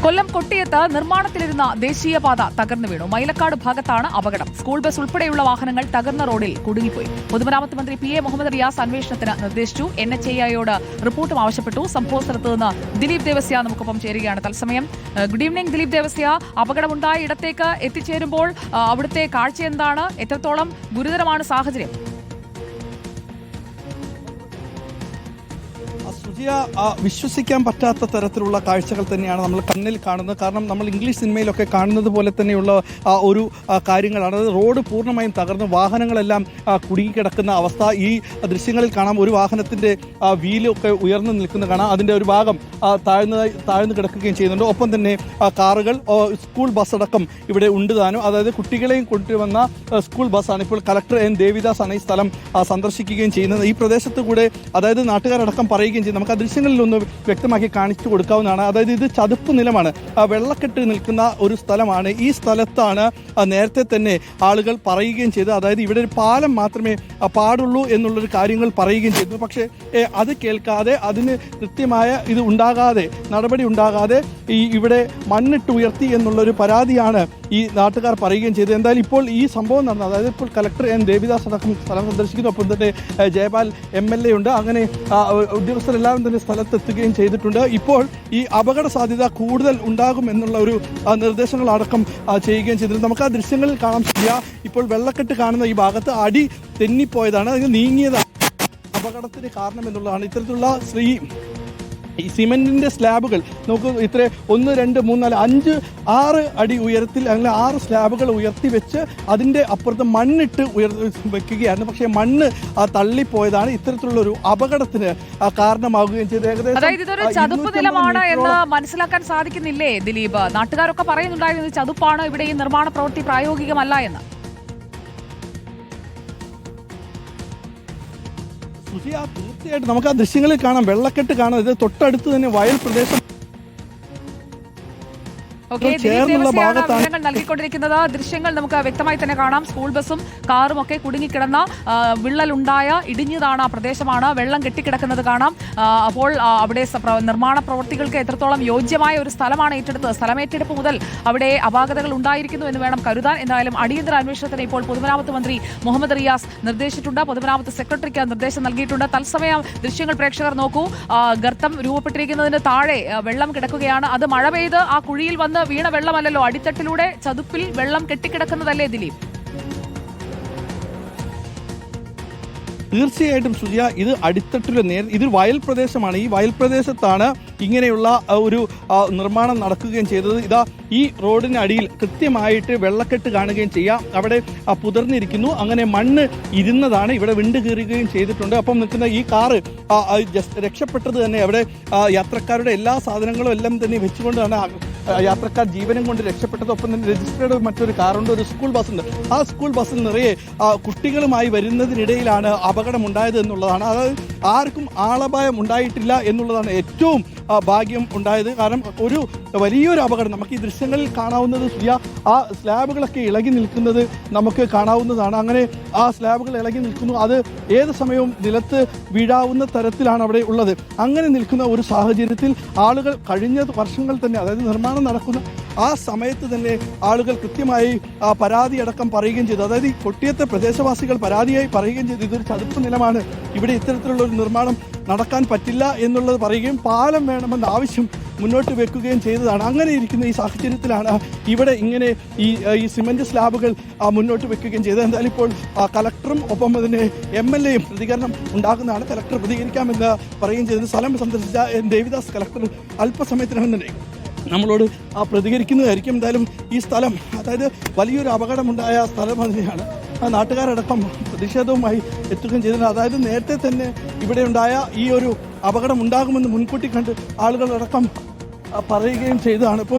കൊല്ലം കൊട്ടിയത്ത് നിർമ്മാണത്തിലിരുന്ന ദേശീയപാത തകർന്നു വീണു. മൈലക്കാട് ഭാഗത്താണ് അപകടം. സ്കൂൾ ബസ് ഉൾപ്പെടെയുള്ള വാഹനങ്ങൾ തകർന്ന റോഡിൽ കുടുങ്ങിപ്പോയി. പൊതുമരാമത്ത് മന്ത്രി PA മുഹമ്മദ് റിയാസ് അന്വേഷണത്തിന് നിർദ്ദേശിച്ചു. NHAIയോട് റിപ്പോർട്ടും ആവശ്യപ്പെട്ടു. സംഭവ സ്ഥലത്ത് നിന്ന് ദിലീപ് ദേവസ്യ നമുക്കൊപ്പം ചേരുകയാണ് തത്സമയം. Good evening Dileep Devasya. അപകടമുണ്ടായ ഇടത്തേക്ക് എത്തിച്ചേരുമ്പോൾ അവിടുത്തെ കാഴ്ച എന്താണ്? എത്രത്തോളം ഗുരുതരമാണ് സാഹചര്യം? വിശ്വസിക്കാൻ പറ്റാത്ത തരത്തിലുള്ള കാഴ്ചകൾ തന്നെയാണ് നമ്മൾ കണ്ണിൽ കാണുന്നത്. കാരണം നമ്മൾ ഇംഗ്ലീഷ് സിനിമയിലൊക്കെ കാണുന്നത് പോലെ തന്നെയുള്ള ഒരു കാര്യങ്ങളാണ്. റോഡ് പൂർണ്ണമായും തകർന്ന് വാഹനങ്ങളെല്ലാം കുടുങ്ങിക്കിടക്കുന്ന അവസ്ഥ ഈ ദൃശ്യങ്ങളിൽ കാണാം. ഒരു വാഹനത്തിൻ്റെ വീലൊക്കെ ഉയർന്നു നിൽക്കുന്ന കാണാം. അതിൻ്റെ ഒരു ഭാഗം താഴ്ന്നു കിടക്കുകയും ചെയ്യുന്നുണ്ട്. ഒപ്പം തന്നെ കാറുകൾ, സ്കൂൾ ബസ് അടക്കം ഇവിടെ ഉണ്ട് താനും. അതായത് കുട്ടികളെയും കൊണ്ടുവന്ന സ്കൂൾ ബസ്സാണ്. ഇപ്പോൾ കളക്ടർ N. ദേവിദാസാണ് ഈ സ്ഥലം സന്ദർശിക്കുകയും ചെയ്യുന്നത്. ഈ പ്രദേശത്ത് കൂടെ അതായത് നാട്ടുകാരടക്കം പറയുകയും ചെയ്യും. നമുക്ക് ആ ദൃശ്യങ്ങളിലൊന്ന് വ്യക്തമാക്കി കാണിച്ചു കൊടുക്കാവുന്നതാണ്. അതായത് ഇത് ചതുപ്പ് നിലമാണ്, വെള്ളക്കെട്ട് നിൽക്കുന്ന ഒരു സ്ഥലമാണ്. ഈ സ്ഥലത്താണ് നേരത്തെ തന്നെ ആളുകൾ പറയുകയും ചെയ്തത്. അതായത് ഇവിടെ ഒരു പാലം മാത്രമേ പാടുള്ളൂ എന്നുള്ളൊരു കാര്യങ്ങൾ പറയുകയും ചെയ്തു. പക്ഷേ അത് കേൾക്കാതെ, അതിന് കൃത്യമായ ഇത് ഉണ്ടാകാതെ, നടപടി ഉണ്ടാകാതെ ഇവിടെ മണ്ണിട്ട് ഉയർത്തി എന്നുള്ളൊരു പരാതിയാണ് ഈ നാട്ടുകാർ പറയുകയും ചെയ്തത്. എന്തായാലും ഇപ്പോൾ ഈ സംഭവം നടന്നത്, അതായത് ഇപ്പോൾ കളക്ടർ N. ദേവിദാസ് അടക്കം സ്ഥലം സന്ദർശിക്കുന്നു. ഒപ്പം തന്നെ ജയപാൽ MLA ഉണ്ട്. അങ്ങനെ ഉദ്യോഗസ്ഥരെല്ലാം തന്നെ സ്ഥലത്തെത്തുകയും ചെയ്തിട്ടുണ്ട്. ഇപ്പോൾ ഈ അപകട സാധ്യത കൂടുതൽ ഉണ്ടാകും എന്നുള്ള ഒരു നിർദ്ദേശങ്ങളടക്കം ചെയ്യുകയും ചെയ്തിട്ടുണ്ട്. നമുക്ക് ആ ദൃശ്യങ്ങളിൽ കാണാൻ സാധിക്കുക. ഇപ്പോൾ വെള്ളക്കെട്ട് കാണുന്ന ഈ ഭാഗത്ത് അടി തെന്നിപ്പോയതാണ്, അതിന് നീങ്ങിയതാണ് അപകടത്തിന് കാരണം എന്നുള്ളതാണ്. ഇത്തരത്തിലുള്ള ഈ സിമെന്റിന്റെ സ്ലാബുകൾ നമുക്ക് ഇത്ര 1, 2, 3, 4, 5, 6 അടി ഉയരത്തിൽ അങ്ങനെ 6 സ്ലാബുകൾ ഉയർത്തി വെച്ച് അതിന്റെ അപ്പുറത്ത് മണ്ണിട്ട് വെക്കുകയായിരുന്നു. പക്ഷേ മണ്ണ് തള്ളിപ്പോയതാണ് ഇത്തരത്തിലുള്ള ഒരു അപകടത്തിന് കാരണമാവുകയും ചെയ്തത്. ഏകദേശം ഇതൊരു ചതുപ്പ് നിലമാണ് എന്ന് മനസ്സിലാക്കാൻ സാധിക്കുന്നില്ലേ ദിലീപ്? നാട്ടുകാരൊക്കെ പറയുന്നുണ്ടായിരുന്നു ചതുപ്പാണ്, ഇവിടെ ഈ നിർമ്മാണ പ്രവൃത്തി പ്രായോഗികമല്ല എന്ന്. തീർച്ചയായിട്ടും നമുക്ക് ആ ദൃശ്യങ്ങളിൽ കാണാം, വെള്ളക്കെട്ട് കാണാം. ഇത് തൊട്ടടുത്ത് തന്നെ വയൽ പ്രദേശം വിവരങ്ങൾ നൽകിക്കൊണ്ടിരിക്കുന്നത്. ദൃശ്യങ്ങൾ നമുക്ക് വ്യക്തമായി തന്നെ കാണാം. സ്കൂൾ ബസും കാറും ഒക്കെ കുടുങ്ങിക്കിടന്ന വിള്ളലുണ്ടായ ഇടിഞ്ഞതാണ് ആ പ്രദേശമാണ്. വെള്ളം കെട്ടിക്കിടക്കുന്നത് കാണാം. അപ്പോൾ അവിടെ നിർമ്മാണ പ്രവൃത്തികൾക്ക് എത്രത്തോളം യോജ്യമായ ഒരു സ്ഥലമാണ് ഏറ്റെടുത്തത്. സ്ഥലമേറ്റെടുപ്പ് മുതൽ അവിടെ അപാകതകൾ ഉണ്ടായിരിക്കുന്നു എന്ന് വേണം കരുതാൻ. എന്തായാലും അടിയന്തര അന്വേഷണത്തിന് ഇപ്പോൾ പൊതുമരാമത്ത് മന്ത്രി മുഹമ്മദ് റിയാസ് നിർദ്ദേശിച്ചിട്ടുണ്ട്. പൊതുമരാമത്ത് സെക്രട്ടറിക്ക് നിർദ്ദേശം നൽകിയിട്ടുണ്ട്. തത്സമയം ദൃശ്യങ്ങൾ പ്രേക്ഷകർ നോക്കൂ. ഗർത്തം രൂപപ്പെട്ടിരിക്കുന്നതിന് താഴെ വെള്ളം കിടക്കുകയാണ്. അത് മഴ പെയ്ത് ആ കുഴിയിൽ വന്ന് വീണ വെള്ളമല്ലല്ലോ, അടിത്തട്ടിലൂടെ ചതുപ്പിൽ വെള്ളം കെട്ടിക്കിടക്കുന്നതല്ലേ ദിലീപ്? തീർച്ചയായിട്ടും സുജിയ, ഇത് അടിത്തട്ടിലെ ഇത് വയൽ പ്രദേശമാണ്. ഈ വയൽ പ്രദേശത്താണ് ഇങ്ങനെയുള്ള ഒരു നിർമ്മാണം നടക്കുകയും ചെയ്തത്. ഇതാ ഈ റോഡിനടിയിൽ കൃത്യമായിട്ട് വെള്ളക്കെട്ട് കാണുകയും ചെയ്യാം. അവിടെ പുതർന്നിരിക്കുന്നു. അങ്ങനെ മണ്ണ് ഇരുന്നതാണ്. ഇവിടെ വിണ്ട് കീറുകയും ചെയ്തിട്ടുണ്ട്. അപ്പം നിൽക്കുന്ന ഈ കാറ് രക്ഷപ്പെട്ടത് തന്നെ അവിടെ യാത്രക്കാരുടെ എല്ലാ സാധനങ്ങളും എല്ലാം തന്നെ വെച്ചുകൊണ്ടാണ് യാത്രക്കാർ ജീവനും കൊണ്ട് രക്ഷപ്പെട്ടത്. ഒപ്പം തന്നെ രജിസ്റ്റേർഡ് മറ്റൊരു കാറുണ്ട്, ഒരു സ്കൂൾ ബസ്സുണ്ട്. ആ സ്കൂൾ ബസ്സിൽ നിറയെ കുട്ടികളുമായി വരുന്നതിനിടയിലാണ് അപകടമുണ്ടായത് എന്നുള്ളതാണ്. അതായത് ആർക്കും ആളപായം ഉണ്ടായിട്ടില്ല എന്നുള്ളതാണ് ഏറ്റവും ഭാഗ്യം ഉണ്ടായത്. കാരണം ഒരു വലിയൊരു അപകടം നമുക്ക് ഈ ദൃശ്യങ്ങളിൽ കാണാവുന്നത് ആ സ്ലാബുകളൊക്കെ ഇളകി നിൽക്കുന്നത് നമുക്ക് കാണാവുന്നതാണ്. അങ്ങനെ ആ സ്ലാബുകൾ ഇളകി നിൽക്കുന്നു. അത് ഏത് സമയവും നിലത്ത് വീഴാവുന്ന തരത്തിലാണ് അവിടെ ഉള്ളത്. അങ്ങനെ നിൽക്കുന്ന ഒരു സാഹചര്യത്തിൽ ആളുകൾ കഴിഞ്ഞ വർഷങ്ങൾ തന്നെ, അതായത് നിർമ്മാണം നടക്കുന്ന ആ സമയത്ത് തന്നെ ആളുകൾ കൃത്യമായി പരാതി അടക്കം പറയുകയും ചെയ്തു. അതായത് ഈ കൊട്ടിയത്തെ പ്രദേശവാസികൾ പരാതിയായി പറയുകയും ചെയ്തു, ഇതൊരു ചതുപ്പ് നിലമാണ്, ഇവിടെ ഇത്തരത്തിലുള്ള ഒരു നിർമ്മാണം നടക്കാൻ പറ്റില്ല എന്നുള്ളത് പറയുകയും പാലം വേണമെന്ന ആവശ്യം മുന്നോട്ട് വെക്കുകയും ചെയ്തതാണ്. അങ്ങനെ ഇരിക്കുന്ന ഈ സാഹചര്യത്തിലാണ് ഇവിടെ ഇങ്ങനെ ഈ സിമന്റ് സ്ലാബുകൾ മുന്നോട്ട് വെക്കുകയും ചെയ്തത്. എന്തായാലും ഇപ്പോൾ കളക്ടറും ഒപ്പം അതിന് MLAയും പ്രതികരണം ഉണ്ടാകുന്നതാണ്. കളക്ടർ പ്രതികരിക്കാമെന്ന് പറയുകയും ചെയ്തത്. സ്ഥലം സന്ദർശിച്ച ദേവിദാസ് കളക്ടർ അല്പസമയത്തിനകം തന്നെ നമ്മളോട് പ്രതികരിക്കുന്നതായിരിക്കും. എന്തായാലും ഈ സ്ഥലം, അതായത് വലിയൊരു അപകടമുണ്ടായ സ്ഥലം തന്നെയാണ്. നാട്ടുകാരടക്കം പ്രതിഷേധവുമായി എത്തുകയും ചെയ്തിട്ടുണ്ട്. അതായത് നേരത്തെ തന്നെ ഇവിടെ ഉണ്ടായ ഈ ഒരു അപകടം ഉണ്ടാകുമെന്ന് മുൻകൂട്ടി കണ്ട് ആളുകളടക്കം പറയുകയും ചെയ്തതാണ്. ഇപ്പോൾ